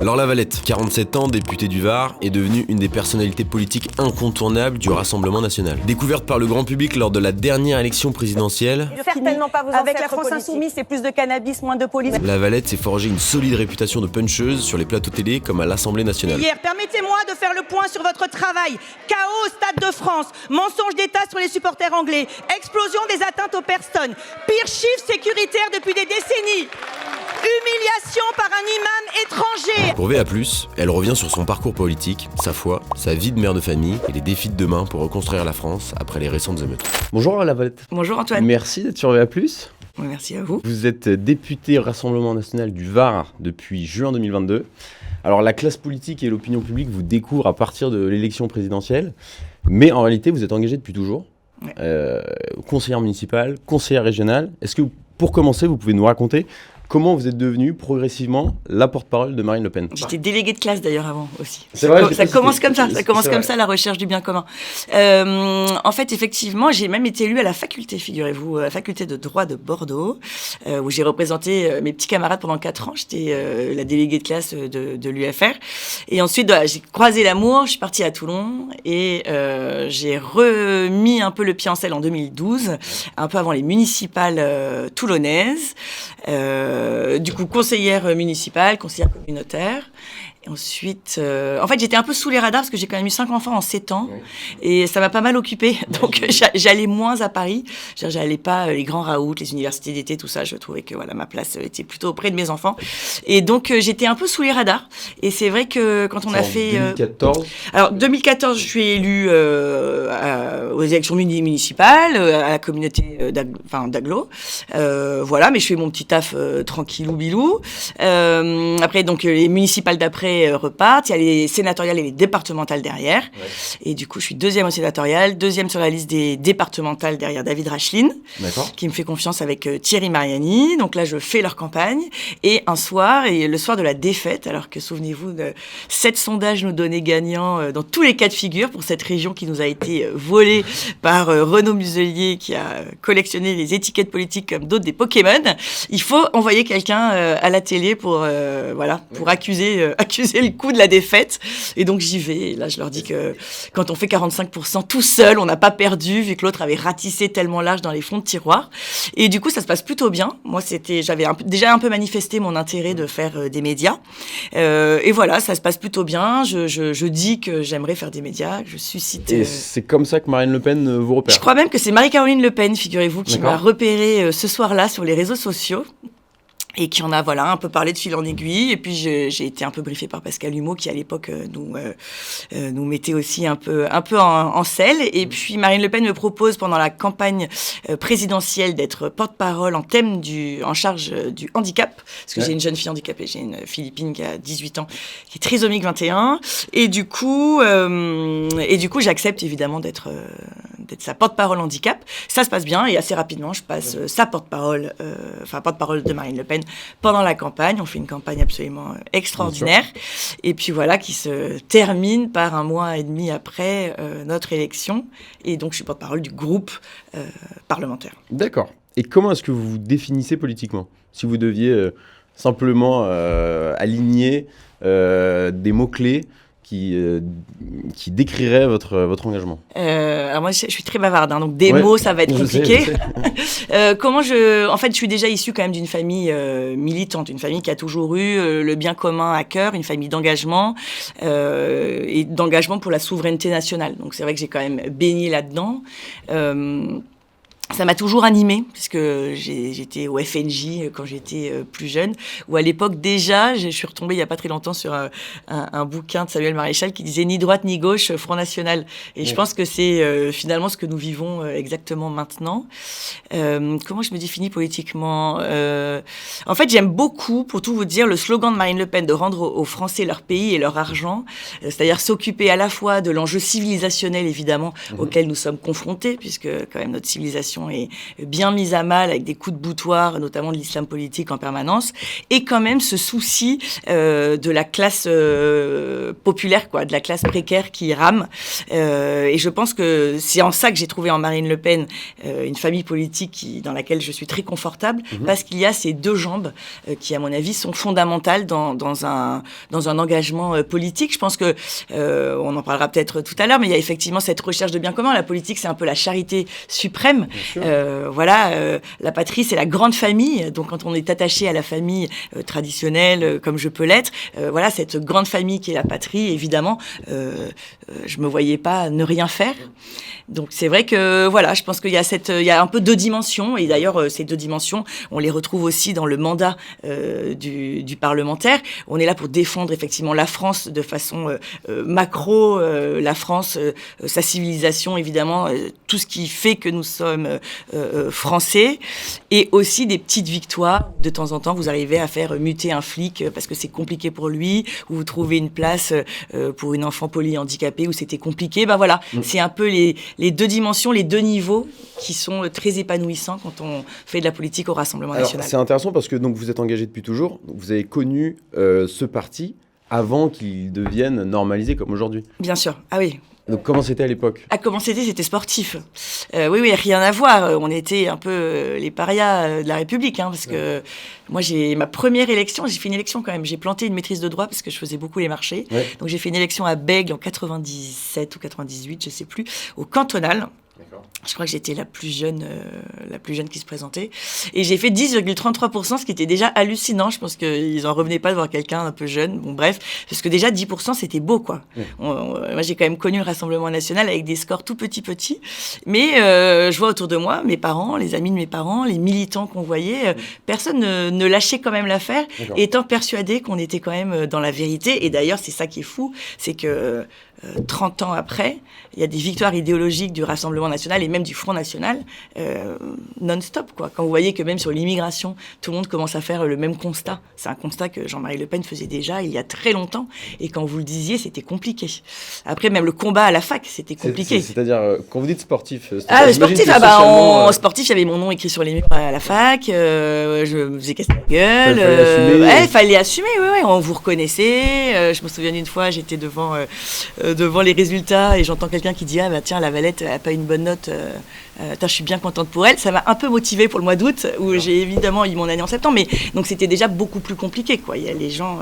Alors Lavalette, 47 ans, député du Var, est devenue une des personnalités politiques incontournables du Rassemblement national. Découverte par le grand public lors de la dernière élection présidentielle, Certainement pas vos avec la France Insoumise, c'est plus de cannabis, moins de police. Lavalette s'est forgé une solide réputation de puncheuse sur les plateaux télé comme à l'Assemblée nationale. Hier, permettez-moi de faire le point sur votre travail. Chaos au Stade de France, mensonge d'État sur les supporters anglais, explosion des atteintes aux personnes, pire chiffre sécuritaire depuis des décennies. Humiliation par un imam étranger. Pour VA+, elle revient sur son parcours politique, sa foi, sa vie de mère de famille et les défis de demain pour reconstruire la France après les récentes émeutes. Bonjour Lavalette. Bonjour Antoine. Merci d'être sur VA+. Oui, merci à vous. Vous êtes député au Rassemblement national du Var depuis juin 2022. Alors la classe politique et l'opinion publique vous découvrent à partir de l'élection présidentielle, mais en réalité vous êtes engagé depuis toujours. Ouais. Conseillère municipale, conseillère régionale. Est-ce que pour commencer vous pouvez nous raconter comment vous êtes devenu progressivement la porte-parole de Marine Le Pen? J'étais déléguée de classe d'ailleurs avant aussi. C'est vrai, ça commence comme ça. Ça commence comme ça, la recherche du bien commun. En fait, effectivement, j'ai même été élue à la faculté, figurez-vous, à la faculté de droit de Bordeaux, où j'ai représenté mes petits camarades pendant 4 ans. J'étais la déléguée de classe de l'UFR. Et ensuite, j'ai croisé l'amour, je suis partie à Toulon et j'ai remis un peu le pied en selle en 2012, un peu avant les municipales toulonnaises. Du coup, conseillère municipale, conseillère communautaire. Et ensuite, en fait, j'étais un peu sous les radars parce que j'ai quand même eu 5 enfants en 7 ans. Oui. Et ça m'a pas mal occupée. Donc, j'allais moins à Paris. J'allais pas les grands raouts, les universités d'été, tout ça. Je trouvais que voilà, ma place était plutôt auprès de mes enfants. Et donc, j'étais un peu sous les radars. Et c'est vrai que quand on a fait... 2014 Alors, 2014, je suis élue aux élections municipales, à la communauté d'Aglo. Voilà, mais je fais mon petit taf tranquillou bilou. Après, donc, les municipales d'après repartent, il y a les sénatoriales et les départementales derrière. Ouais. Et du coup, je suis 2e au sénatorial, 2e sur la liste des départementales derrière David Racheline, qui me fait confiance avec Thierry Mariani. Donc là, je fais leur campagne. Et un soir, et le soir de la défaite, alors que souvenez-vous, 7 sondages nous donnaient gagnants dans tous les cas de figure pour cette région qui nous a été volée par Renaud Muselier, qui a collectionné les étiquettes politiques comme d'autres des Pokémon. Il faut envoyer quelqu'un à la télé pour accuser le coup de la défaite. Et donc j'y vais. Et là, je leur dis que quand on fait 45% tout seul, on n'a pas perdu, vu que l'autre avait ratissé tellement large dans les fonds de tiroir. Et du coup, ça se passe plutôt bien. Moi, j'avais déjà un peu manifesté mon intérêt de faire des médias. Et voilà, ça se passe plutôt bien. Je dis que j'aimerais faire des médias, que je suscite... Et c'est comme ça que Marine Le Pen vous repère? Je crois même que c'est Marie-Caroline Le Pen, figurez-vous, qui m'a repéré ce soir-là sur les réseaux sociaux. Et qui en a un peu parlé de fil en aiguille. Et puis j'ai été un peu briefée par Pascal Humeau qui à l'époque nous mettait aussi un peu en selle. Et puis Marine Le Pen me propose pendant la campagne présidentielle d'être porte-parole en charge du handicap, parce que j'ai une jeune fille handicapée, j'ai une Philippine qui a 18 ans, qui est trisomique 21. Et du coup j'accepte évidemment d'être sa porte-parole handicap. Ça se passe bien et assez rapidement je passe sa porte-parole de Marine Le Pen pendant la campagne. On fait une campagne absolument extraordinaire. Et puis voilà, qui se termine par 1 mois et demi après notre élection. Et donc, je suis porte-parole du groupe parlementaire. D'accord. Et comment est-ce que vous vous définissez politiquement? Si vous deviez simplement aligner des mots-clés qui décrirait votre engagement? Alors moi, je suis très bavarde, donc des mots, ça va être compliqué. En fait, je suis déjà issue quand même d'une famille militante, une famille qui a toujours eu le bien commun à cœur, une famille d'engagement et d'engagement pour la souveraineté nationale. Donc c'est vrai que j'ai quand même baigné là-dedans. Ça m'a toujours animée, puisque j'étais au FNJ quand j'étais plus jeune, où à l'époque déjà, je suis retombée il n'y a pas très longtemps sur un bouquin de Samuel Maréchal qui disait « Ni droite ni gauche, Front National ». Et je pense que c'est finalement ce que nous vivons exactement maintenant. Comment je me définis politiquement? En fait, j'aime beaucoup, pour tout vous dire, le slogan de Marine Le Pen de rendre aux Français leur pays et leur argent, c'est-à-dire s'occuper à la fois de l'enjeu civilisationnel, évidemment, auquel nous sommes confrontés, puisque quand même notre civilisation population est bien mise à mal avec des coups de boutoir, notamment de l'islam politique en permanence, et quand même ce souci de la classe populaire, quoi, de la classe précaire qui rame. Et je pense que c'est en ça que j'ai trouvé en Marine Le Pen une famille politique dans laquelle je suis très confortable, parce qu'il y a ces deux jambes qui, à mon avis, sont fondamentales dans un engagement politique. Je pense que on en parlera peut-être tout à l'heure, mais il y a effectivement cette recherche de bien commun. La politique, c'est un peu la charité suprême. La patrie, c'est la grande famille. Donc, quand on est attaché à la famille traditionnelle, comme je peux l'être, cette grande famille qui est la patrie, évidemment, je me voyais pas ne rien faire. Donc, c'est vrai que, je pense qu'il y a un peu deux dimensions. Et d'ailleurs, ces deux dimensions, on les retrouve aussi dans le mandat du parlementaire. On est là pour défendre effectivement la France de façon macro, la France, sa civilisation, évidemment, tout ce qui fait que nous sommes français, et aussi des petites victoires. De temps en temps, vous arrivez à faire muter un flic parce que c'est compliqué pour lui, ou vous trouvez une place pour une enfant polyhandicapée où c'était compliqué. C'est un peu les deux dimensions, les deux niveaux qui sont très épanouissants quand on fait de la politique au Rassemblement national. C'est intéressant parce que donc, vous êtes engagé depuis toujours, vous avez connu ce parti avant qu'il devienne normalisé comme aujourd'hui. Bien sûr, ah oui. Donc comment c'était à l'époque ? Comment c'était sportif. Oui, rien à voir. On était un peu les parias de la République, parce que moi, ma première élection, j'ai fait une élection quand même. J'ai planté une maîtrise de droit parce que je faisais beaucoup les marchés. Ouais. Donc j'ai fait une élection à Bègles en 97 ou 98, je sais plus, au cantonal. D'accord. Je crois que j'étais la plus jeune qui se présentait. Et j'ai fait 10,33%, ce qui était déjà hallucinant. Je pense qu'ils en revenaient pas de voir quelqu'un un peu jeune. Bon, bref. Parce que déjà, 10%, c'était beau, quoi. Ouais. Moi, j'ai quand même connu le Rassemblement national avec des scores tout petits. Mais, je vois autour de moi, mes parents, les amis de mes parents, les militants qu'on voyait, personne ne lâchait quand même l'affaire, étant persuadé qu'on était quand même dans la vérité. Et d'ailleurs, c'est ça qui est fou, c'est que 30 ans après, il y a des victoires idéologiques du Rassemblement national et même du Front national non-stop, quoi. Quand vous voyez que même sur l'immigration, tout le monde commence à faire le même constat. C'est un constat que Jean-Marie Le Pen faisait déjà il y a très longtemps. Et quand vous le disiez, c'était compliqué. Après, même le combat à la fac, c'était compliqué. C'est-à-dire, quand vous dites sportif... sportif, sportif, il y avait mon nom écrit sur les murs à la fac. Je me faisais casser la gueule. Fallait assumer, oui. On vous reconnaissait. Je me souviens d'une fois, j'étais devant les résultats et j'entends quelqu'un qui dit tiens, la Valette a pas une bonne note, je suis bien contente pour elle. Ça m'a un peu motivée pour le mois d'août où j'ai évidemment eu mon année en septembre, mais donc c'était déjà beaucoup plus compliqué, quoi. Il y a les gens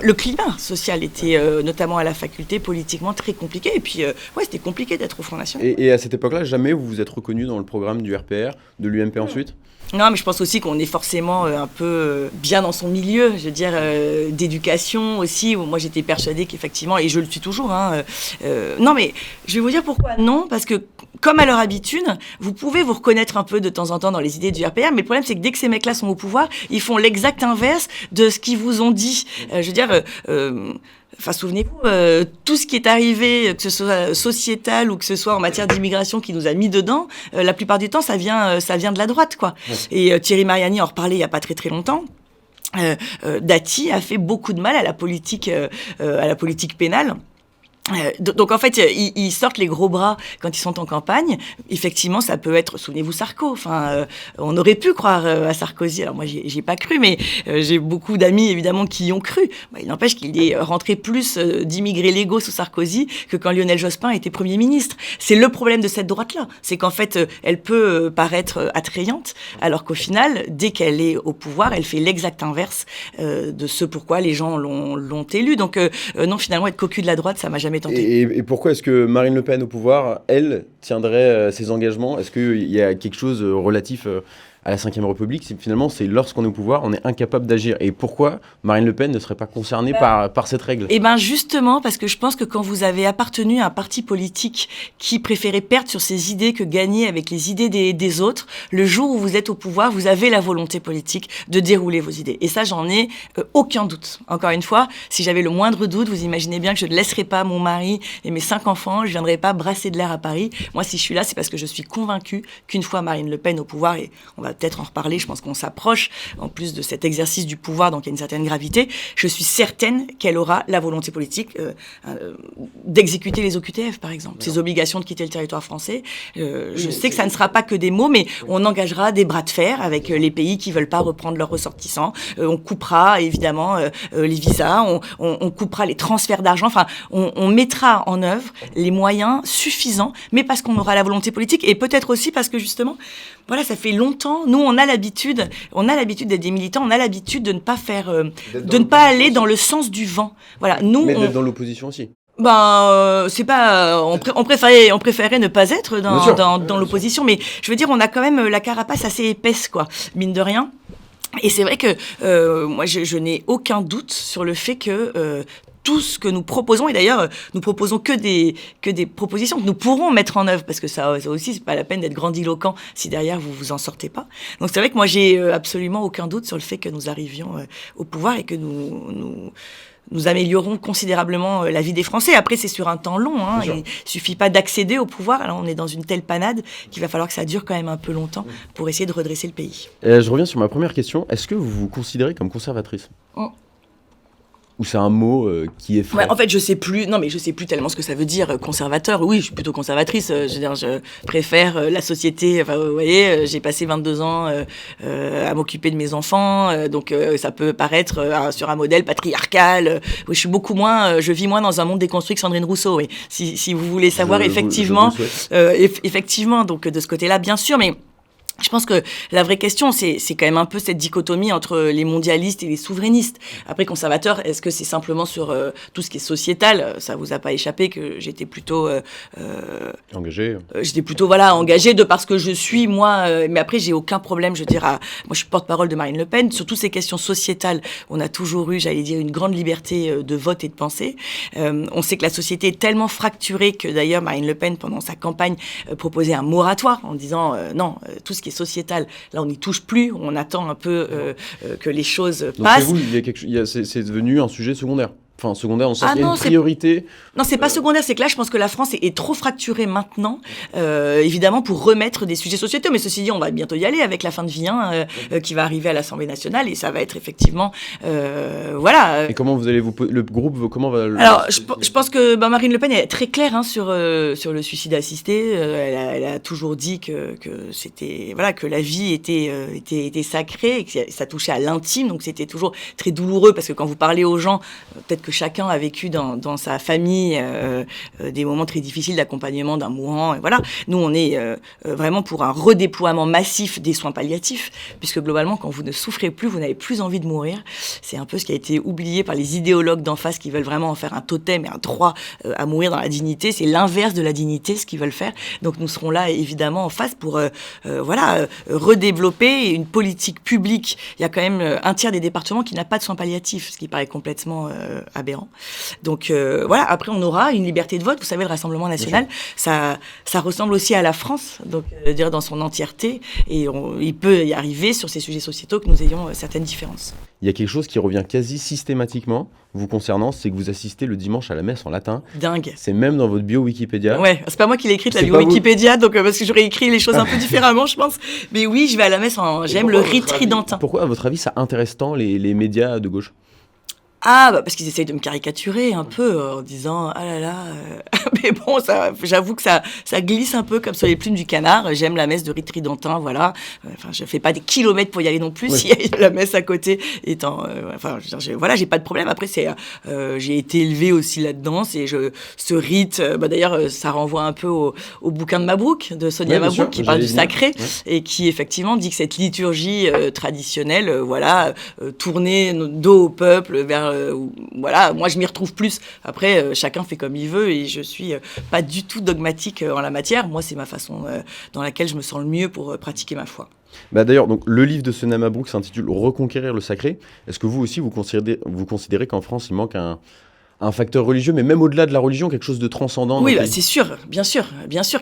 le climat social était notamment à la faculté politiquement très compliqué, et puis c'était compliqué d'être au Front national. Et à cette époque-là, jamais vous vous êtes reconnu dans le programme du RPR, de l'UMP ensuite ? Non, mais je pense aussi qu'on est forcément un peu bien dans son milieu, je veux dire, d'éducation aussi, où moi j'étais persuadée qu'effectivement, et je le suis toujours, non, mais je vais vous dire pourquoi non, parce que comme à leur habitude, vous pouvez vous reconnaître un peu de temps en temps dans les idées du RPR, mais le problème c'est que dès que ces mecs-là sont au pouvoir, ils font l'exact inverse de ce qu'ils vous ont dit. Je veux dire... souvenez-vous, tout ce qui est arrivé, que ce soit sociétal ou que ce soit en matière d'immigration qui nous a mis dedans, la plupart du temps, ça vient de la droite, quoi. Ouais. Et Thierry Mariani en reparlait il y a pas très très longtemps. Dati a fait beaucoup de mal à la politique pénale. Donc en fait, ils sortent les gros bras quand ils sont en campagne. Effectivement, ça peut être, souvenez-vous, Sarko. On aurait pu croire à Sarkozy. Alors moi, j'ai pas cru, mais j'ai beaucoup d'amis évidemment qui y ont cru. Il n'empêche qu'il est rentré plus d'immigrés légaux sous Sarkozy que quand Lionel Jospin était Premier ministre. C'est le problème de cette droite-là, c'est qu'en fait, elle peut paraître attrayante, alors qu'au final, dès qu'elle est au pouvoir, elle fait l'exact inverse de ce pourquoi les gens l'ont élue. Donc non, finalement, être cocu de la droite, ça m'a jamais. Et pourquoi est-ce que Marine Le Pen au pouvoir, elle, tiendrait ses engagements ? Est-ce qu'il y a quelque chose relatif à la Ve République ? Finalement, c'est lorsqu'on est au pouvoir, on est incapable d'agir. Et pourquoi Marine Le Pen ne serait pas concernée par cette règle ? Eh bien, justement, parce que je pense que quand vous avez appartenu à un parti politique qui préférait perdre sur ses idées que gagner avec les idées des autres, le jour où vous êtes au pouvoir, vous avez la volonté politique de dérouler vos idées. Et ça, j'en ai aucun doute. Encore une fois, si j'avais le moindre doute, vous imaginez bien que je ne laisserais pas mon mari et mes 5 enfants, je ne viendrais pas brasser de l'air à Paris. Moi, si je suis là, c'est parce que je suis convaincue qu'une fois Marine Le Pen au pouvoir, et on va peut-être en reparler, je pense qu'on s'approche en plus de cet exercice du pouvoir, donc il y a une certaine gravité. Je suis certaine qu'elle aura la volonté politique d'exécuter les OQTF, par exemple, ces obligations de quitter le territoire français. Je sais que ça ne sera pas que des mots, mais on engagera des bras de fer avec les pays qui veulent pas reprendre leurs ressortissants. On coupera évidemment les visas, on coupera les transferts d'argent. Enfin, on mettra en œuvre les moyens suffisants, mais parce qu'on aura la volonté politique et peut-être aussi parce que justement, voilà, ça fait longtemps. Nous, on a l'habitude d'être des militants, on a l'habitude de ne pas faire, de ne pas aller dans le sens du vent. Voilà, nous, mais d'être dans l'opposition aussi. C'est pas, on préférait ne pas être dans l'opposition, mais je veux dire, on a quand même la carapace assez épaisse, quoi, mine de rien. Et c'est vrai que moi, je n'ai aucun doute sur le fait que tout ce que nous proposons, et d'ailleurs, nous proposons que des propositions que nous pourrons mettre en œuvre, parce que ça aussi, c'est pas la peine d'être grandiloquent si derrière vous vous en sortez pas. Donc c'est vrai que moi, j'ai absolument aucun doute sur le fait que nous arrivions au pouvoir et que nous améliorons considérablement la vie des Français. Après, c'est sur un temps long. Il suffit pas d'accéder au pouvoir. Alors, on est dans une telle panade qu'il va falloir que ça dure quand même un peu longtemps pour essayer de redresser le pays. Je reviens sur ma première question. Est-ce que vous vous considérez comme conservatrice ? Ou c'est un mot qui est frais? En fait, je sais plus tellement ce que ça veut dire conservateur. Oui, je suis plutôt conservatrice. Je veux dire, je préfère la société. Enfin, vous voyez, j'ai passé 22 ans à m'occuper de mes enfants, donc ça peut paraître sur un modèle patriarcal. Oui, je vis moins dans un monde déconstruit que Sandrine Rousseau. Oui, si vous voulez savoir, effectivement. Donc de ce côté-là, bien sûr, mais. Je pense que la vraie question, c'est quand même un peu cette dichotomie entre les mondialistes et les souverainistes. Après, conservateur, est-ce que c'est simplement sur tout ce qui est sociétal? Ça vous a pas échappé que j'étais plutôt engagé. J'étais plutôt engagée de parce que je suis moi. Mais après, j'ai aucun problème. Je veux dire, moi, je suis porte-parole de Marine Le Pen sur toutes ces questions sociétales. On a toujours eu, j'allais dire, une grande liberté de vote et de pensée. On sait que la société est tellement fracturée que d'ailleurs Marine Le Pen, pendant sa campagne, proposait un moratoire en disant non, tout ce qui est sociétal, là on n'y touche plus, on attend un peu que les choses passent. Donc c'est devenu un sujet secondaire. Enfin, secondaire, on sent qu'il y a une priorité. Non, c'est pas secondaire, c'est que là, je pense que la France est trop fracturée maintenant, évidemment, pour remettre des sujets sociétaux. Mais ceci dit, on va bientôt y aller avec la fin de vie qui va arriver à l'Assemblée nationale et ça va être effectivement, voilà. Et comment vous allez le groupe, comment va le... Alors, je pense que Marine Le Pen est très claire sur le suicide assisté. Elle a toujours dit que c'était, voilà, que la vie était sacrée et que ça touchait à l'intime. Donc, c'était toujours très douloureux parce que quand vous parlez aux gens, peut-être que chacun a vécu dans sa famille des moments très difficiles d'accompagnement d'un mourant. Et voilà. Nous, on est vraiment pour un redéploiement massif des soins palliatifs, puisque globalement, quand vous ne souffrez plus, vous n'avez plus envie de mourir. C'est un peu ce qui a été oublié par les idéologues d'en face qui veulent vraiment en faire un totem et un droit à mourir dans la dignité. C'est l'inverse de la dignité, ce qu'ils veulent faire. Donc, nous serons là, évidemment, en face pour redévelopper une politique publique. Il y a quand même un tiers des départements qui n'a pas de soins palliatifs, ce qui paraît complètement aberrant. Donc voilà, après on aura une liberté de vote. Vous savez, le Rassemblement national, ça ressemble aussi à la France, donc dire dans son entièreté, et il peut y arriver sur ces sujets sociétaux que nous ayons certaines différences. Il y a quelque chose qui revient quasi systématiquement vous concernant, c'est que vous assistez le dimanche à la messe en latin. Dingue. C'est même dans votre bio Wikipédia. Ouais, c'est pas moi qui l'ai écrite, la bio Wikipédia, donc parce que j'aurais écrit les choses un peu différemment, je pense. Mais oui, je vais à la messe, j'aime le rite tridentin. Pourquoi, à votre avis, ça intéresse tant les médias de gauche ? Parce qu'ils essayent de me caricaturer un peu en disant ah là là mais bon, j'avoue que ça glisse un peu comme sur les plumes du canard. J'aime la messe de rite tridentin, voilà. Enfin, je fais pas des kilomètres pour y aller non plus. Oui. S'il y a la messe à côté étant voilà, j'ai pas de problème. Après j'ai été élevée aussi là-dedans, ce rite d'ailleurs ça renvoie un peu au bouquin de Mabrouk, de Sonia Mabrouk, qui parle du sacré et qui effectivement dit que cette liturgie traditionnelle tournée dos au peuple vers voilà, moi je m'y retrouve plus. Après, chacun fait comme il veut et je suis pas du tout dogmatique en la matière. Moi, c'est ma façon dans laquelle je me sens le mieux pour pratiquer ma foi. D'ailleurs, donc, le livre de Sonia Mabrouk s'intitule « Reconquérir le sacré ». Est-ce que vous aussi, vous considérez qu'en France, il manque un facteur religieux, mais même au-delà de la religion, quelque chose de transcendant. Oui, c'est sûr, bien sûr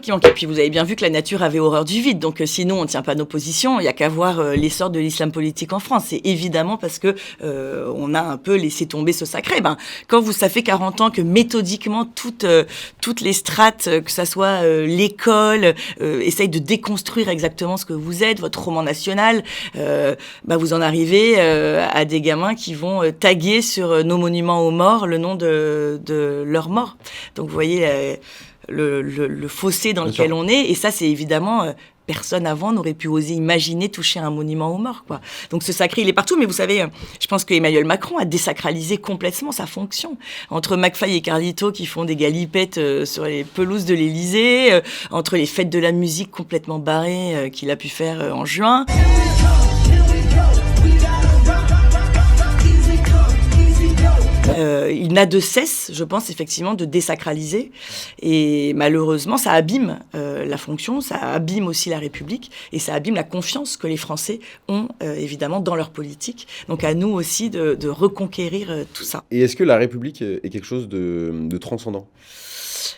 qu'il manque. Et puis vous avez bien vu que la nature avait horreur du vide, donc sinon on ne tient pas nos positions. Il n'y a qu'à voir l'essor de l'islam politique en France. C'est évidemment parce que on a un peu laissé tomber ce sacré. Quand ça fait 40 ans que méthodiquement toutes les strates, que ça soit l'école, essayent de déconstruire exactement ce que vous êtes, votre roman national, vous en arrivez à des gamins qui vont taguer sur nos monuments aux morts le nom de leur mort. Donc vous voyez le fossé dans lequel on est, et ça c'est évidemment personne avant n'aurait pu oser imaginer toucher un monument aux morts, quoi. Donc ce sacré il est partout, mais vous savez, je pense que Emmanuel Macron a désacralisé complètement sa fonction. Entre McFly et Carlito qui font des galipettes sur les pelouses de l'Élysée, entre les fêtes de la musique complètement barrées qu'il a pu faire en juin. Il n'a de cesse, je pense, effectivement, de désacraliser. Et malheureusement, ça abîme la fonction, ça abîme aussi la République, et ça abîme la confiance que les Français ont, évidemment, dans leur politique. Donc à nous aussi de reconquérir tout ça. Et est-ce que la République est quelque chose de transcendant ?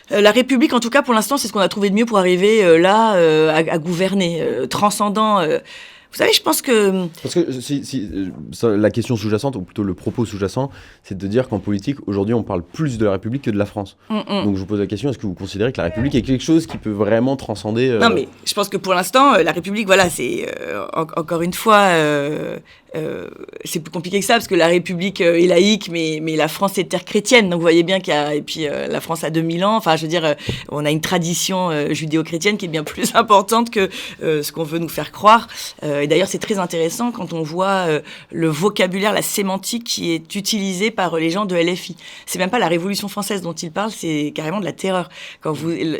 La République, en tout cas, pour l'instant, c'est ce qu'on a trouvé de mieux pour arriver à gouverner. Transcendant... Vous savez, je pense que... Parce que la question sous-jacente, ou plutôt le propos sous-jacent, c'est de dire qu'en politique, aujourd'hui, on parle plus de la République que de la France. Donc je vous pose la question, est-ce que vous considérez que la République est quelque chose qui peut vraiment transcender... Non, mais je pense que pour l'instant, la République, voilà, c'est... encore une fois... c'est plus compliqué que ça, parce que la République est laïque, mais la France est terre chrétienne. Donc vous voyez bien qu'il y a... Et puis la France a 2000 ans. Enfin, je veux dire, on a une tradition judéo-chrétienne qui est bien plus importante que ce qu'on veut nous faire croire. Et d'ailleurs, c'est très intéressant quand on voit le vocabulaire, la sémantique qui est utilisée par les gens de LFI. C'est même pas la Révolution française dont ils parlent, c'est carrément de la terreur.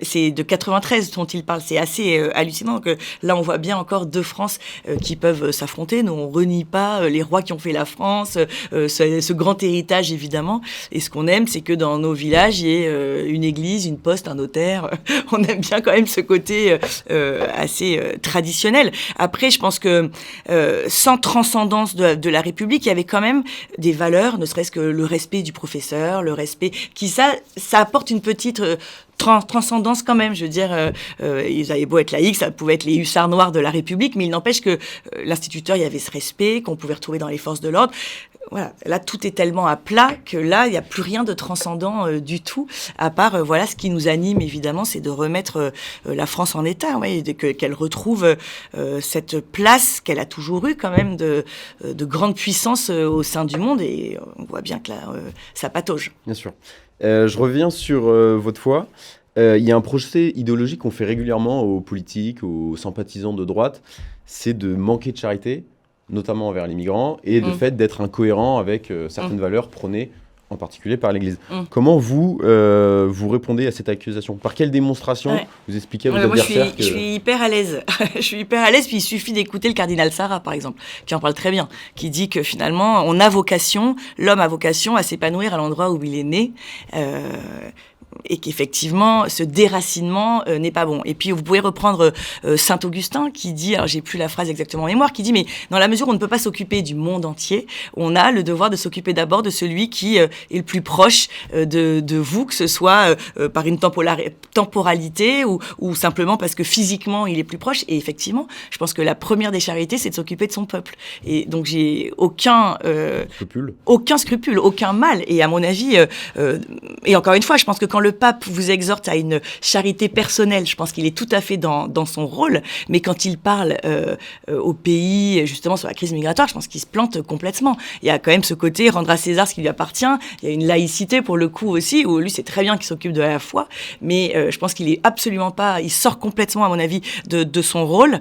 C'est de 93 dont ils parlent. C'est assez hallucinant. Que là, on voit bien encore deux France qui peuvent s'affronter. Nous, on renie pas les rois qui ont fait la France, ce grand héritage, évidemment. Et ce qu'on aime, c'est que dans nos villages, il y ait une église, une poste, un notaire. On aime bien quand même ce côté assez traditionnel. Après, je pense que sans transcendance de la République, il y avait quand même des valeurs, ne serait-ce que le respect du professeur, le respect qui ça apporte une petite transcendance quand même. Je veux dire, ils avaient beau être laïcs, ça pouvait être les hussards noirs de la République, mais il n'empêche que l'instituteur, il y avait ce respect qu'on pouvait retrouver dans les forces de l'ordre. Voilà, là tout est tellement à plat que là il n'y a plus rien de transcendant du tout, à part voilà ce qui nous anime évidemment, c'est de remettre la France en état, ouais, qu'elle retrouve cette place qu'elle a toujours eue quand même de grande puissance au sein du monde, et on voit bien que là ça patauge. Bien sûr. Je reviens sur votre foi. Il y a un procès idéologique qu'on fait régulièrement aux politiques, aux sympathisants de droite, c'est de manquer de charité, notamment envers les migrants, et le fait d'être incohérent avec certaines valeurs prônées, en particulier par l'Église. Comment vous répondez à cette accusation ? Par quelle démonstration vous expliquez à vos adversaires je suis hyper à l'aise. Je suis hyper à l'aise, puis il suffit d'écouter le cardinal Sarah, par exemple, qui en parle très bien, qui dit que finalement, l'homme a vocation à s'épanouir à l'endroit où il est né, et qu'effectivement, ce déracinement n'est pas bon. Et puis, vous pouvez reprendre Saint Augustin qui dit, alors j'ai plus la phrase exactement en mémoire, qui dit, mais dans la mesure où on ne peut pas s'occuper du monde entier, on a le devoir de s'occuper d'abord de celui qui est le plus proche de vous, que ce soit par une temporalité ou simplement parce que physiquement, il est plus proche. Et effectivement, je pense que la première des charités, c'est de s'occuper de son peuple. Et donc, j'ai aucun scrupule, aucun mal. Et à mon avis, et encore une fois, je pense que quand le pape vous exhorte à une charité personnelle, je pense qu'il est tout à fait dans son rôle, mais quand il parle au pays, justement, sur la crise migratoire, je pense qu'il se plante complètement. Il y a quand même ce côté rendre à César ce qui lui appartient. Il y a une laïcité, pour le coup, aussi, où lui, c'est très bien qu'il s'occupe de la foi, mais je pense qu'il est absolument pas... Il sort complètement, à mon avis, de son rôle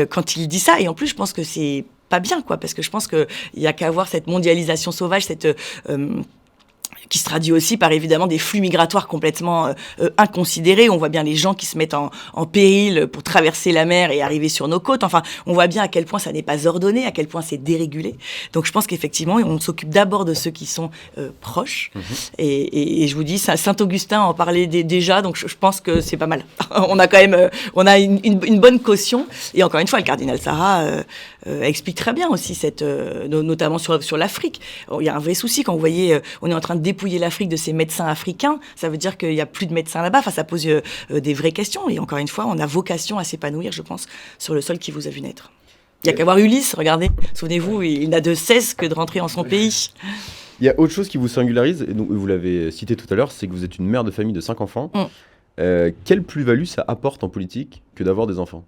quand il dit ça. Et en plus, je pense que c'est pas bien, quoi, parce que je pense qu'il y a qu'à avoir cette mondialisation sauvage, cette... qui se traduit aussi par évidemment des flux migratoires complètement inconsidérés. On voit bien les gens qui se mettent en péril pour traverser la mer et arriver sur nos côtes. Enfin, on voit bien à quel point ça n'est pas ordonné, à quel point c'est dérégulé. Donc je pense qu'effectivement, on s'occupe d'abord de ceux qui sont proches. Et je vous dis, Saint-Augustin en parlait déjà, donc je pense que c'est pas mal. On a quand même une bonne caution. Et encore une fois, le cardinal Sarah explique très bien aussi, notamment sur l'Afrique. Il y a un vrai souci quand vous voyez, on est en train de dépouiller l'Afrique de ses médecins africains, ça veut dire qu'il n'y a plus de médecins là-bas. Enfin, ça pose des vraies questions. Et encore une fois, on a vocation à s'épanouir, je pense, sur le sol qui vous a vu naître. Il n'y a qu'à voir Ulysse, regardez. Souvenez-vous, il n'a de cesse que de rentrer en son pays. Il y a autre chose qui vous singularise, et donc vous l'avez cité tout à l'heure, c'est que vous êtes une mère de famille de 5 enfants. Quelle plus-value ça apporte en politique que d'avoir des enfants ?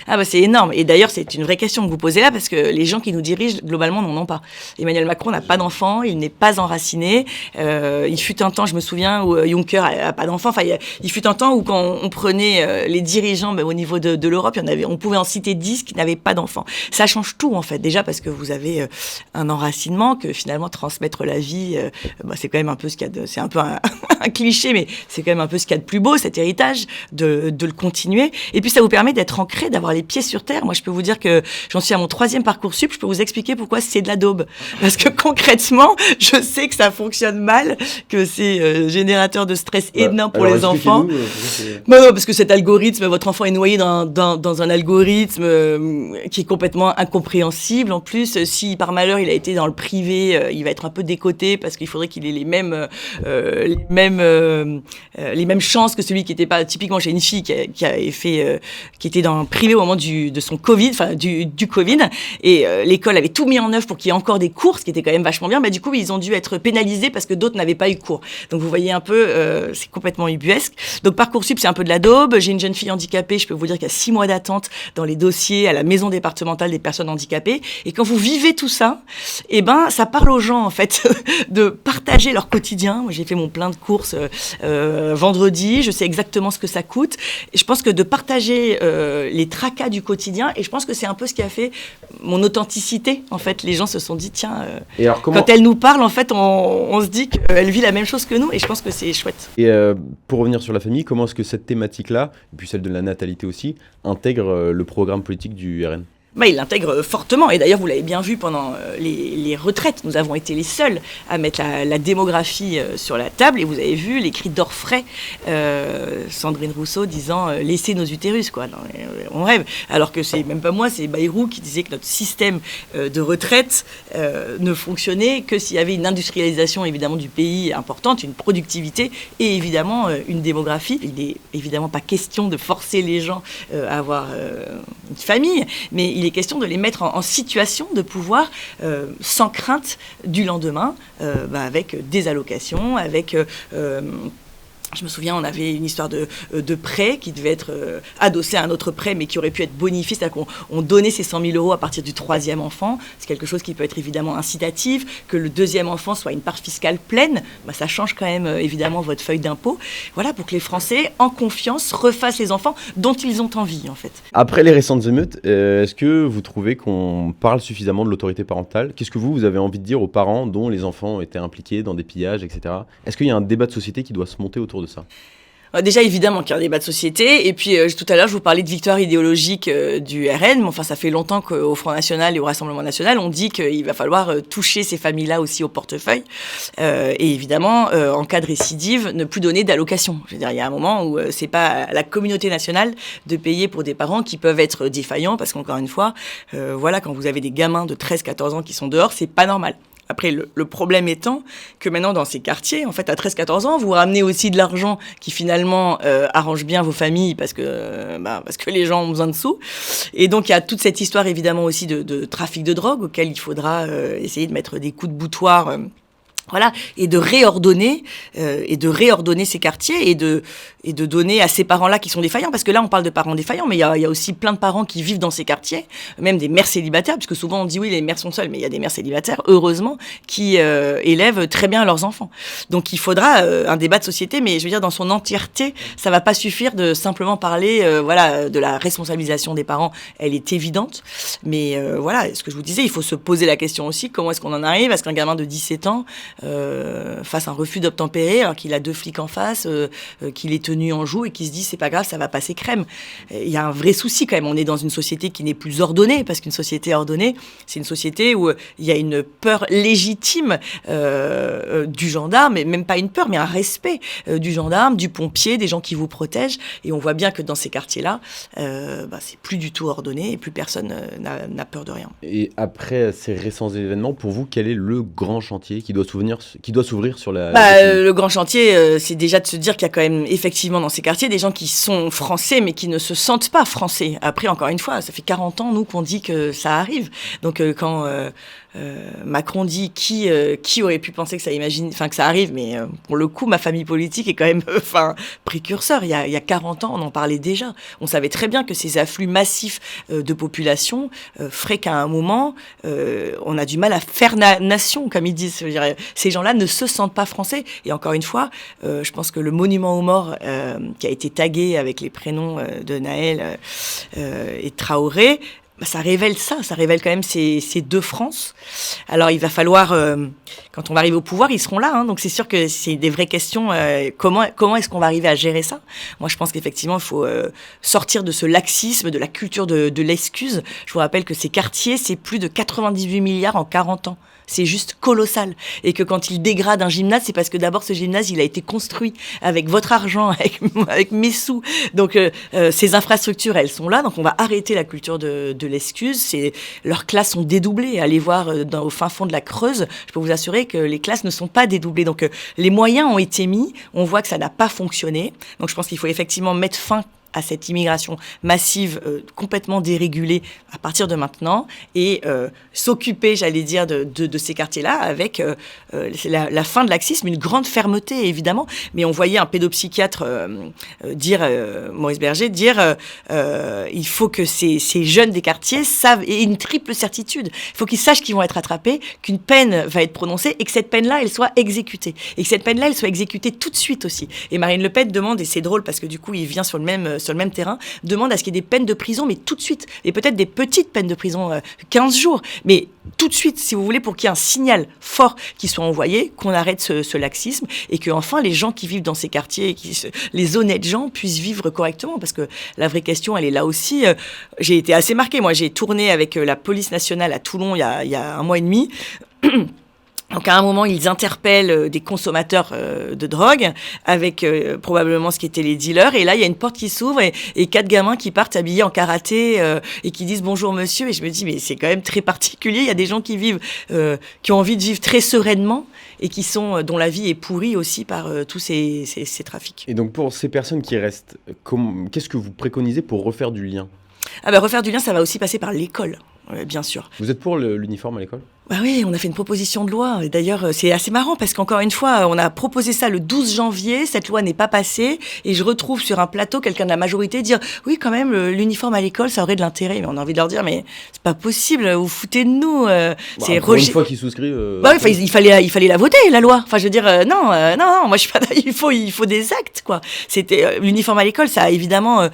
Ah bah c'est énorme. Et d'ailleurs, c'est une vraie question que vous posez là, parce que les gens qui nous dirigent, globalement, n'en ont pas. Emmanuel Macron n'a pas d'enfant, il n'est pas enraciné. Il fut un temps, je me souviens, où Juncker a pas d'enfant. Enfin, il fut un temps où quand on prenait les dirigeants au niveau de l'Europe, on pouvait en citer 10 qui n'avaient pas d'enfant. Ça change tout, en fait. Déjà parce que vous avez un enracinement, que finalement, transmettre la vie, c'est quand même un peu ce qu'il y a de... C'est un peu un cliché, mais c'est quand même un peu ce qu'il y a de plus beau, cet héritage, de le continuer. Et puis, ça vous permet d'être ancré, d'avoir les pieds sur terre. Moi, je peux vous dire que j'en suis à mon 3e Parcoursup. Je peux vous expliquer pourquoi c'est de la daube. Parce que concrètement, je sais que ça fonctionne mal, que c'est générateur de stress énorme pour les enfants. Non, parce que cet algorithme, votre enfant est noyé dans un algorithme qui est complètement incompréhensible. En plus, si par malheur il a été dans le privé, il va être un peu décoté parce qu'il faudrait qu'il ait les mêmes chances que celui qui était pas typiquement chez une fille qui avait fait qui était dans le privé au moment de son Covid, enfin du Covid, et l'école avait tout mis en œuvre pour qu'il y ait encore des cours, ce qui était quand même vachement bien. Du coup, ils ont dû être pénalisés parce que d'autres n'avaient pas eu cours. Donc vous voyez un peu, c'est complètement ubuesque. Donc Parcoursup, c'est un peu de la daube. J'ai une jeune fille handicapée, je peux vous dire qu'il y a 6 mois d'attente dans les dossiers à la maison départementale des personnes handicapées. Et quand vous vivez tout ça, ça parle aux gens en fait de partager leur quotidien. Moi, j'ai fait mon plein de courses vendredi. Je sais exactement ce que ça coûte. Et je pense que de partager les tracas du quotidien, et je pense que c'est un peu ce qui a fait mon authenticité. En fait, les gens se sont dit, tiens, et alors, quand elle nous parle, en fait, on se dit qu'elle vit la même chose que nous, et je pense que c'est chouette. Et pour revenir sur la famille, comment est-ce que cette thématique-là, et puis celle de la natalité aussi, intègre le programme politique du RN ? Il l'intègre fortement. Et d'ailleurs, vous l'avez bien vu pendant les retraites. Nous avons été les seuls à mettre la démographie sur la table. Et vous avez vu les cris d'orfraie, Sandrine Rousseau disant « laissez nos utérus ». On rêve. Alors que c'est même pas moi, c'est Bayrou qui disait que notre système de retraite ne fonctionnait que s'il y avait une industrialisation évidemment du pays importante, une productivité et évidemment une démographie. Il n'est évidemment pas question de forcer les gens à avoir une famille, mais il est question de les mettre en situation de pouvoir, sans crainte du lendemain, avec des allocations, avec... je me souviens, on avait une histoire de prêt qui devait être adossé à un autre prêt, mais qui aurait pu être bonifié. C'est-à-dire qu'on donnait ces 100 000 € à partir du 3e enfant. C'est quelque chose qui peut être évidemment incitatif. Que le 2e enfant soit une part fiscale pleine, ça change quand même évidemment votre feuille d'impôt. Voilà, pour que les Français, en confiance, refassent les enfants dont ils ont envie, en fait. Après les récentes émeutes, est-ce que vous trouvez qu'on parle suffisamment de l'autorité parentale ? Qu'est-ce que vous avez envie de dire aux parents dont les enfants étaient impliqués dans des pillages, etc. Est-ce qu'il y a un débat de société qui doit se monter autour de ça ? Déjà, évidemment qu'il y a un débat de société. Et puis, tout à l'heure, je vous parlais de victoire idéologique du RN. Mais enfin, ça fait longtemps qu'au Front National et au Rassemblement National, on dit qu'il va falloir toucher ces familles-là aussi au portefeuille. Et évidemment, en cas de récidive, ne plus donner d'allocation. Je veux dire, il y a un moment où c'est pas à la communauté nationale de payer pour des parents qui peuvent être défaillants. Parce qu'encore une fois, quand vous avez des gamins de 13-14 ans qui sont dehors, c'est pas normal. Après, le problème étant que maintenant, dans ces quartiers, en fait, à 13-14 ans, vous ramenez aussi de l'argent qui, finalement, arrange bien vos familles parce que les gens ont besoin de sous. Et donc, il y a toute cette histoire, évidemment, aussi de trafic de drogue auquel il faudra essayer de mettre des coups de boutoir et de réordonner ces quartiers et de donner à ces parents-là qui sont défaillants, parce que là on parle de parents défaillants, mais il y a aussi plein de parents qui vivent dans ces quartiers, même des mères célibataires, puisque souvent on dit oui les mères sont seules, mais il y a des mères célibataires heureusement qui élèvent très bien leurs enfants. Donc il faudra un débat de société, mais je veux dire dans son entièreté, ça va pas suffire de simplement parler de la responsabilisation des parents, elle est évidente, mais ce que je vous disais, il faut se poser la question aussi, comment est-ce qu'on en arrive à ce qu'un gamin de 17 ans fasse un refus d'obtempérer alors qu'il a 2 flics en face, qu'il est tenu en joue et qu'il se dit c'est pas grave, ça va passer crème. Il y a un vrai souci quand même, on est dans une société qui n'est plus ordonnée, parce qu'une société ordonnée, c'est une société où il y a une peur légitime du gendarme, et même pas une peur, mais un respect du gendarme, du pompier, des gens qui vous protègent, et on voit bien que dans ces quartiers-là, c'est plus du tout ordonné et plus personne n'a peur de rien. Et après ces récents événements, pour vous, quel est le grand chantier qui doit doit s'ouvrir sur la Le grand chantier, c'est déjà de se dire qu'il y a quand même effectivement dans ces quartiers des gens qui sont français mais qui ne se sentent pas français. Après, encore une fois, ça fait 40 ans, nous, qu'on dit que ça arrive. Donc, quand Macron dit qui aurait pu penser que que ça arrive, mais pour le coup, ma famille politique est quand même précurseur. Il y a 40 ans, on en parlait déjà. On savait très bien que ces afflux massifs de population feraient qu'à un moment, on a du mal à faire nation, comme ils disent. Je dirais, ces gens-là ne se sentent pas français. Et encore une fois, je pense que le monument aux morts qui a été tagué avec les prénoms de Naël et Traoré, ça révèle quand même ces deux France. Alors il va falloir, quand on va arriver au pouvoir, ils seront là, hein, donc c'est sûr que c'est des vraies questions. Comment est-ce qu'on va arriver à gérer ça ? Moi je pense qu'effectivement il faut sortir de ce laxisme, de la culture de l'excuse. Je vous rappelle que ces quartiers, c'est plus de 98 milliards en 40 ans. C'est juste colossal. Et que quand il dégrade un gymnase, c'est parce que d'abord ce gymnase, il a été construit avec votre argent, avec mes sous. Donc ces infrastructures, elles sont là. Donc on va arrêter la culture de l'excuse. Leurs classes sont dédoublées. Allez voir au fin fond de la Creuse. Je peux vous assurer que les classes ne sont pas dédoublées. Donc les moyens ont été mis. On voit que ça n'a pas fonctionné. Donc je pense qu'il faut effectivement mettre fin à cette immigration massive complètement dérégulée à partir de maintenant et s'occuper, j'allais dire, de ces quartiers-là avec la fin de laxisme, une grande fermeté évidemment, mais on voyait un pédopsychiatre Maurice Berger dire il faut que ces jeunes des quartiers savent, et une triple certitude, il faut qu'ils sachent qu'ils vont être attrapés, qu'une peine va être prononcée et que cette peine-là, elle soit exécutée. Et que cette peine-là, elle soit exécutée tout de suite aussi. Et Marine Le Pen demande, et c'est drôle parce que du coup, il vient sur le même terrain, demande à ce qu'il y ait des peines de prison, mais tout de suite. Et peut-être des petites peines de prison, 15 jours. Mais tout de suite, si vous voulez, pour qu'il y ait un signal fort qui soit envoyé, qu'on arrête ce laxisme et que enfin les gens qui vivent dans ces quartiers, les honnêtes gens puissent vivre correctement. Parce que la vraie question, elle est là aussi. J'ai été assez marquée. Moi, j'ai tourné avec la police nationale à Toulon il y a un mois et demi. Donc à un moment, ils interpellent des consommateurs de drogue avec probablement ce qui étaient les dealers. Et là, il y a une porte qui s'ouvre et 4 gamins qui partent habillés en karaté et qui disent bonjour monsieur. Et je me dis mais c'est quand même très particulier. Il y a des gens qui vivent, qui ont envie de vivre très sereinement et dont la vie est pourrie aussi par tous ces trafics. Et donc pour ces personnes qui restent, qu'est-ce que vous préconisez pour refaire du lien ? Refaire du lien, ça va aussi passer par l'école. Bien sûr. Vous êtes pour l'uniforme à l'école ? Bah oui, on a fait une proposition de loi. Et d'ailleurs, c'est assez marrant parce qu'encore une fois, on a proposé ça le 12 janvier. Cette loi n'est pas passée. Et je retrouve sur un plateau quelqu'un de la majorité dire « Oui, quand même, l'uniforme à l'école, ça aurait de l'intérêt. » Mais on a envie de leur dire « Mais c'est pas possible, vous foutez de nous. » C'est une fois qu'ils souscrivent... il fallait la voter, la loi. Enfin, je veux dire, non, moi je suis pas... Il faut des actes, quoi. C'était l'uniforme à l'école, ça a évidemment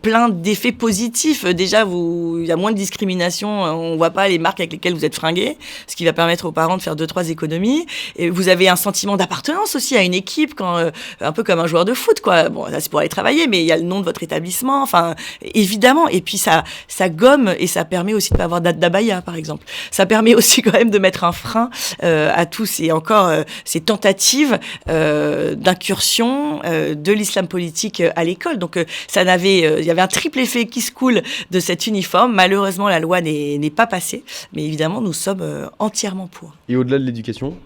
plein d'effets positifs. Déjà, il y a moins de discrimination. On voit pas les marques avec lesquelles vous êtes fringués, ce qui va permettre aux parents de faire 2-3 économies. Et vous avez un sentiment d'appartenance aussi à une équipe, un peu comme un joueur de foot, quoi. Bon, ça c'est pour aller travailler, mais il y a le nom de votre établissement, enfin, évidemment. Et puis ça gomme et ça permet aussi de pas avoir d'abaya, par exemple. Ça permet aussi quand même de mettre un frein à tous et encore ces tentatives d'incursion de l'islam politique à l'école. Donc il y avait un triple effet qui se coule de cet uniforme. Malheureusement, la loi n'est pas passée, mais évidemment, nous sommes entièrement pour. Et au-delà de l'éducation ?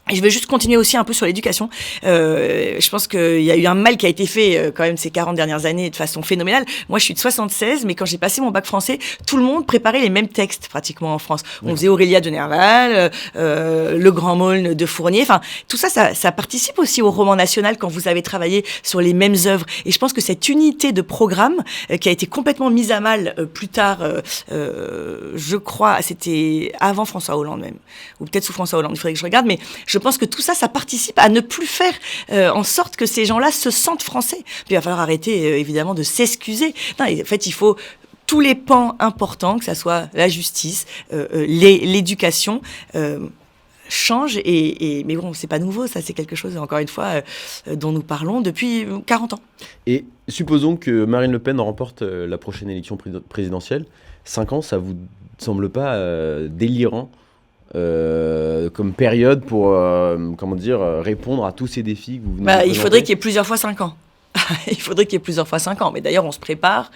Et je vais juste continuer aussi un peu sur l'éducation. Je pense qu'il y a eu un mal qui a été fait quand même ces 40 dernières années de façon phénoménale. Moi, je suis de 76, mais quand j'ai passé mon bac français, tout le monde préparait les mêmes textes pratiquement en France. On faisait Aurélia de Nerval, Le Grand Maulne de Fournier. Enfin, tout ça, ça participe aussi au roman national quand vous avez travaillé sur les mêmes œuvres. Et je pense que cette unité de programme qui a été complètement mise à mal plus tard, je crois, c'était avant François Hollande même, ou peut-être sous François Hollande. Il faudrait que je regarde, mais je pense que tout ça, ça participe à ne plus faire en sorte que ces gens-là se sentent français. Puis il va falloir arrêter, évidemment, de s'excuser. Non, en fait, il faut tous les pans importants, que ça soit la justice, l'éducation, changent. Mais bon, c'est pas nouveau, ça, c'est quelque chose, encore une fois, dont nous parlons depuis 40 ans. Et supposons que Marine Le Pen remporte la prochaine élection présidentielle. 5 ans, ça vous semble pas délirant comme période pour répondre à tous ces défis que vous venez de présenter? Il faudrait qu'il y ait plusieurs fois 5 ans. Il faudrait qu'il y ait plusieurs fois 5 ans. Mais d'ailleurs, on se prépare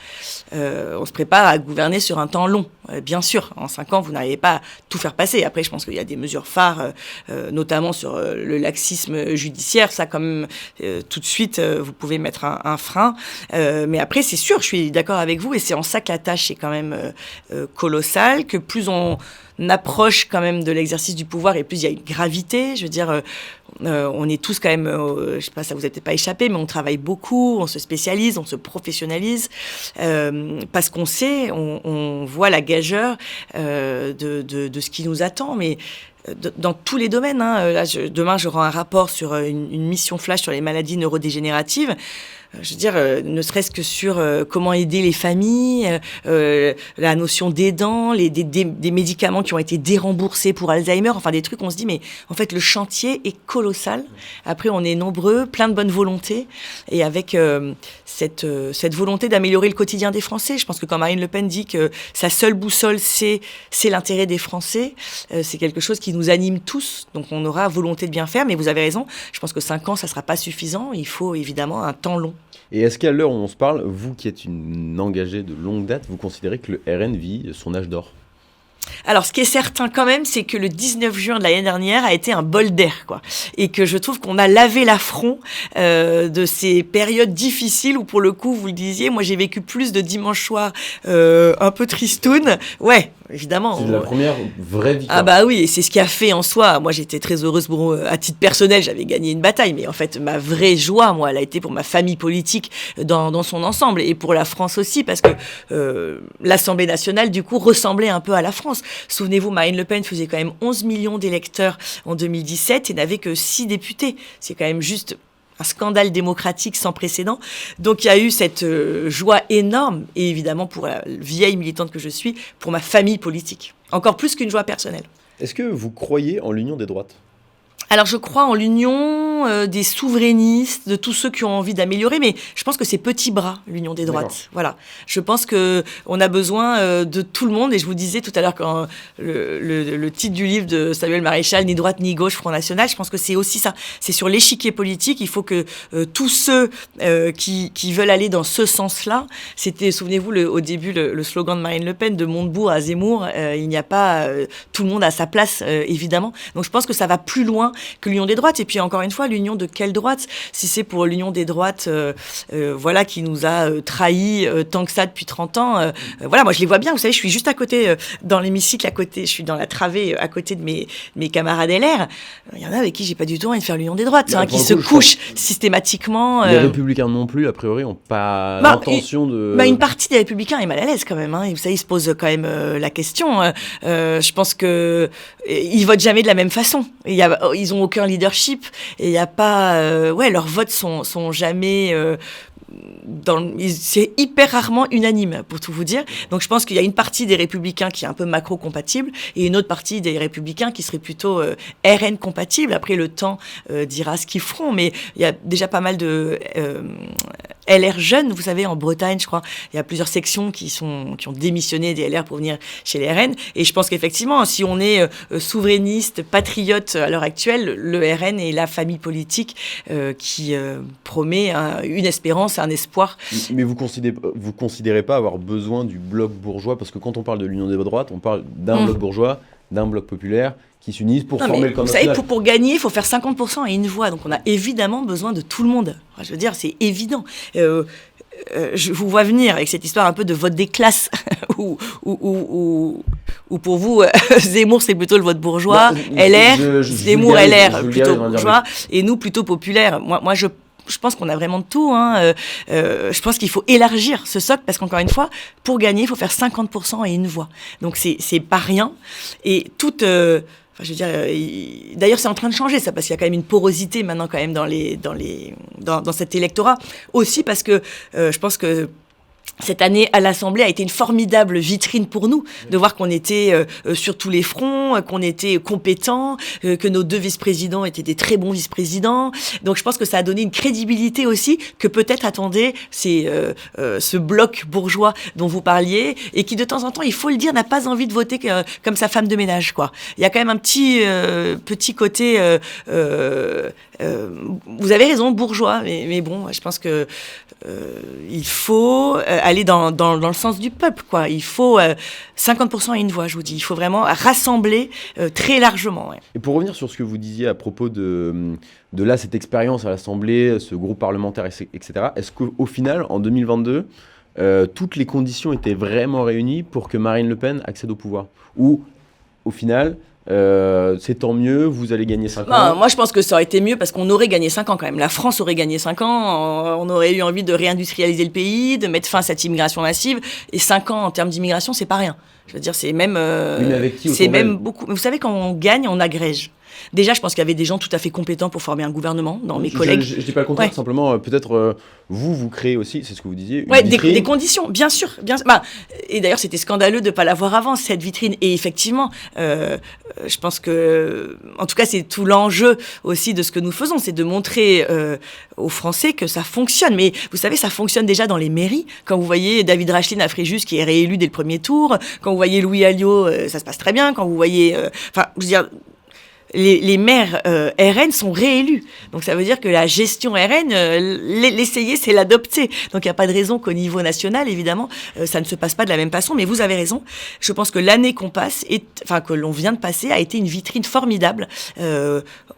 à gouverner sur un temps long. Bien sûr, en 5 ans, vous n'arrivez pas à tout faire passer. Après, je pense qu'il y a des mesures phares, notamment sur le laxisme judiciaire. Ça, quand même, tout de suite, vous pouvez mettre un frein. Mais après, c'est sûr, je suis d'accord avec vous. Et c'est en ça que la tâche est quand même colossale, que plus on approche quand même de l'exercice du pouvoir et plus il y a une gravité. Je veux dire, on est tous quand même, je sais pas, ça vous a peut-être pas échappé, mais on travaille beaucoup, on se spécialise, on se professionnalise, parce qu'on sait, on voit la gageure de ce qui nous attend, mais dans tous les domaines. Là, demain, je rends un rapport sur une mission flash sur les maladies neurodégénératives. Je veux dire, ne serait-ce que sur comment aider les familles, la notion d'aidant, des médicaments qui ont été déremboursés pour Alzheimer, enfin des trucs, on se dit, mais en fait, le chantier est colossal. Après, on est nombreux, plein de bonne volonté, et avec cette volonté d'améliorer le quotidien des Français. Je pense que quand Marine Le Pen dit que sa seule boussole, c'est l'intérêt des Français, c'est quelque chose qui nous anime tous, donc on aura volonté de bien faire, mais vous avez raison, je pense que 5 ans, ça ne sera pas suffisant, il faut évidemment un temps long. Et est-ce qu'à l'heure où on se parle, vous qui êtes une engagée de longue date, vous considérez que le RN vit son âge d'or ? Alors, ce qui est certain quand même, c'est que le 19 juin de l'année dernière a été un bol d'air, quoi. Et que je trouve qu'on a lavé l'affront de ces périodes difficiles où, pour le coup, vous le disiez, moi j'ai vécu plus de dimanches soirs un peu tristounes. Ouais, évidemment. C'est la première vraie victoire. Ah bah oui, et c'est ce qui a fait en soi. Moi, j'étais très heureuse à titre personnel, j'avais gagné une bataille, mais en fait, ma vraie joie, moi, elle a été pour ma famille politique dans son ensemble et pour la France aussi, parce que l'Assemblée nationale, du coup, ressemblait un peu à la France. Souvenez-vous, Marine Le Pen faisait quand même 11 millions d'électeurs en 2017 et n'avait que 6 députés. C'est quand même juste un scandale démocratique sans précédent. Donc il y a eu cette joie énorme, et évidemment pour la vieille militante que je suis, pour ma famille politique. Encore plus qu'une joie personnelle. Est-ce que vous croyez en l'union des droites ? Alors je crois en l'union des souverainistes, de tous ceux qui ont envie d'améliorer, mais je pense que c'est petit bras, l'union des droites. D'accord. Voilà. Je pense que on a besoin de tout le monde, et je vous disais tout à l'heure quand le titre du livre de Samuel Maréchal, ni droite ni gauche, Front National, je pense que c'est aussi ça. C'est sur l'échiquier politique, il faut que tous ceux qui veulent aller dans ce sens-là, c'était, souvenez-vous, au début, le slogan de Marine Le Pen, de Montebourg à Zemmour, il n'y a pas tout le monde à sa place, évidemment. Donc je pense que ça va plus loin que l'union des droites. Et puis encore une fois, l'union de quelle droite ? Si c'est pour l'union des droites, voilà, qui nous a trahis tant que ça depuis 30 ans, voilà, moi je les vois bien. Vous savez, je suis juste à côté, dans l'hémicycle, à côté, je suis dans la travée à côté de mes camarades LR. Il y en a avec qui j'ai pas du tout envie de faire l'union des droites, qui se couchent systématiquement. Les Républicains non plus, a priori, n'ont pas l'intention de... Une partie des Républicains est mal à l'aise quand même. Et vous savez, ils se posent quand même la question. Je pense que ils votent jamais de la même façon. Ils ont aucun leadership et il y a pas, leurs votes sont jamais c'est hyper rarement unanime, pour tout vous dire. Donc je pense qu'il y a une partie des Républicains qui est un peu macro-compatible et une autre partie des Républicains qui serait plutôt RN compatible. Après, le temps dira ce qu'ils feront, mais il y a déjà pas mal de LR jeunes, vous savez, en Bretagne, je crois, il y a plusieurs sections qui ont démissionné des LR pour venir chez les RN. Et je pense qu'effectivement, si on est souverainiste, patriote à l'heure actuelle, le RN est la famille politique qui promet une espérance, un espoir. Mais vous considérez pas avoir besoin du bloc bourgeois, parce que quand on parle de l'union des droites, on parle d'un bloc bourgeois, d'un bloc populaire, qui s'unissent pour former le camp national. Vous savez, pour gagner, il faut faire 50% et une voix. Donc on a évidemment besoin de tout le monde. Enfin, je veux dire, c'est évident. Je vous vois venir avec cette histoire un peu de vote des classes, où pour vous, Zemmour, c'est plutôt le vote bourgeois, LR, Zemmour, LR, plutôt bourgeois, et nous, plutôt populaire. Moi, je pense qu'on a vraiment de tout. Je pense qu'il faut élargir ce socle parce qu'encore une fois, pour gagner, il faut faire 50% et une voix. Donc c'est pas rien. Et toute... je veux dire, d'ailleurs, c'est en train de changer ça, parce qu'il y a quand même une porosité maintenant quand même dans cet électorat. Aussi parce que je pense que cette année à l'Assemblée a été une formidable vitrine pour nous, de voir qu'on était sur tous les fronts, qu'on était compétents, que nos 2 vice-présidents étaient des très bons vice-présidents. Donc je pense que ça a donné une crédibilité aussi que peut-être attendait ce bloc bourgeois dont vous parliez, et qui de temps en temps, il faut le dire, n'a pas envie de voter comme sa femme de ménage, quoi. Il y a quand même un petit côté... vous avez raison, bourgeois, mais bon, je pense que il faut aller dans le sens du peuple, quoi. Il faut 50% à une voix, je vous dis. Il faut vraiment rassembler très largement. Ouais. Et pour revenir sur ce que vous disiez à propos de là, cette expérience à l'Assemblée, ce groupe parlementaire, etc., est-ce qu'au final, en 2022, toutes les conditions étaient vraiment réunies pour que Marine Le Pen accède au pouvoir? Ou, au final, c'est tant mieux, vous allez gagner 5 ans? Moi, je pense que ça aurait été mieux parce qu'on aurait gagné 5 ans quand même. La France aurait gagné 5 ans. On aurait eu envie de réindustrialiser le pays, de mettre fin à cette immigration massive. Et 5 ans en termes d'immigration, c'est pas rien. Je veux dire, c'est même, oui, mais avec qui, c'est même beaucoup. Mais vous savez, quand on gagne, on agrège. Déjà, je pense qu'il y avait des gens tout à fait compétents pour former un gouvernement dans mes collègues. Je dis pas le contraire, ouais. Simplement, peut-être vous créez aussi, c'est ce que vous disiez, une vitrine. Des conditions, bien sûr. Et d'ailleurs, c'était scandaleux de ne pas l'avoir avant, cette vitrine. Et effectivement, je pense que, en tout cas, c'est tout l'enjeu aussi de ce que nous faisons, c'est de montrer aux Français que ça fonctionne. Mais vous savez, ça fonctionne déjà dans les mairies. Quand vous voyez David Rachlin à Fréjus qui est réélu dès le premier tour, quand vous voyez Louis Alliot, ça se passe très bien. Quand vous voyez, je veux dire. Les maires RN sont réélus. Donc ça veut dire que la gestion RN, l'essayer, c'est l'adopter. Donc il n'y a pas de raison qu'au niveau national, évidemment, ça ne se passe pas de la même façon. Mais vous avez raison. Je pense que l'année que l'on vient de passer a été une vitrine formidable.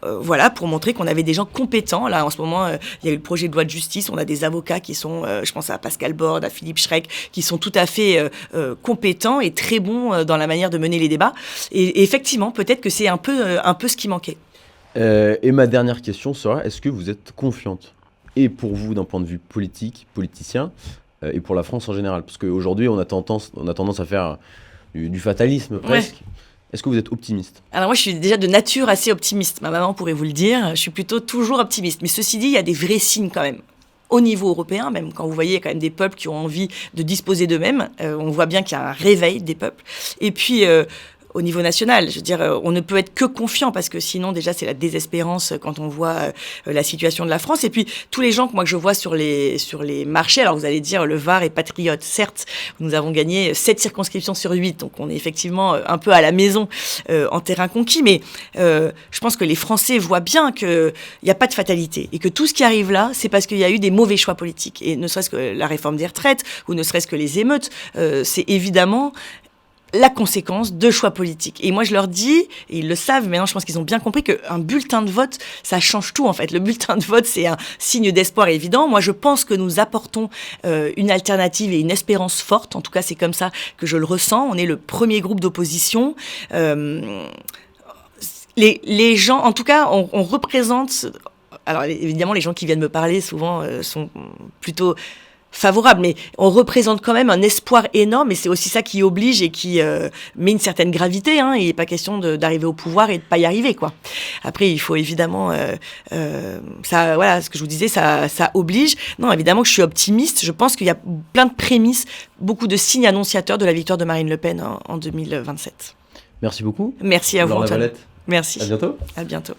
Voilà, pour montrer qu'on avait des gens compétents. Là, en ce moment, il y a eu le projet de loi de justice. On a des avocats qui sont, je pense à Pascal Borde, à Philippe Schreck, qui sont tout à fait compétents et très bons dans la manière de mener les débats. Et effectivement, peut-être que c'est un peu ce qui manquait. Et ma dernière question sera, est-ce que vous êtes confiante? Et pour vous, d'un point de vue politicien, et pour la France en général? Parce qu'aujourd'hui, on a tendance à faire du fatalisme presque. Ouais. Est-ce que vous êtes optimiste? Alors moi, je suis déjà de nature assez optimiste. Ma maman pourrait vous le dire. Je suis plutôt toujours optimiste. Mais ceci dit, il y a des vrais signes quand même. Au niveau européen, même quand vous voyez, il y a quand même des peuples qui ont envie de disposer d'eux-mêmes. On voit bien qu'il y a un réveil des peuples. Et puis... au niveau national, je veux dire, on ne peut être que confiant parce que sinon déjà c'est la désespérance quand on voit la situation de la France. Et puis tous les gens que moi que je vois sur les marchés, alors vous allez dire le Var est patriote, certes, nous avons gagné 7 circonscriptions sur 8, donc on est effectivement un peu à la maison en terrain conquis, mais je pense que les Français voient bien qu'il n'y a pas de fatalité et que tout ce qui arrive là, c'est parce qu'il y a eu des mauvais choix politiques. Et ne serait-ce que la réforme des retraites ou ne serait-ce que les émeutes, c'est évidemment la conséquence de choix politiques. Et moi, je leur dis, et ils le savent, maintenant je pense qu'ils ont bien compris qu'un bulletin de vote, ça change tout en fait. Le bulletin de vote, c'est un signe d'espoir évident. Moi, je pense que nous apportons une alternative et une espérance forte. En tout cas, c'est comme ça que je le ressens. On est le premier groupe d'opposition. Les gens, en tout cas, on représente... Alors évidemment, les gens qui viennent me parler souvent sont plutôt... favorable, mais on représente quand même un espoir énorme et c'est aussi ça qui oblige et qui met une certaine gravité. Il n'est pas question d'arriver au pouvoir et de pas y arriver, quoi. Après, il faut évidemment ça, voilà, ce que je vous disais, ça oblige. Non, évidemment que je suis optimiste. Je pense qu'il y a plein de prémices, beaucoup de signes annonciateurs de la victoire de Marine Le Pen en 2027. Merci beaucoup. Merci à vous, Laure Antoine. Lavalette. Merci. À bientôt. À bientôt.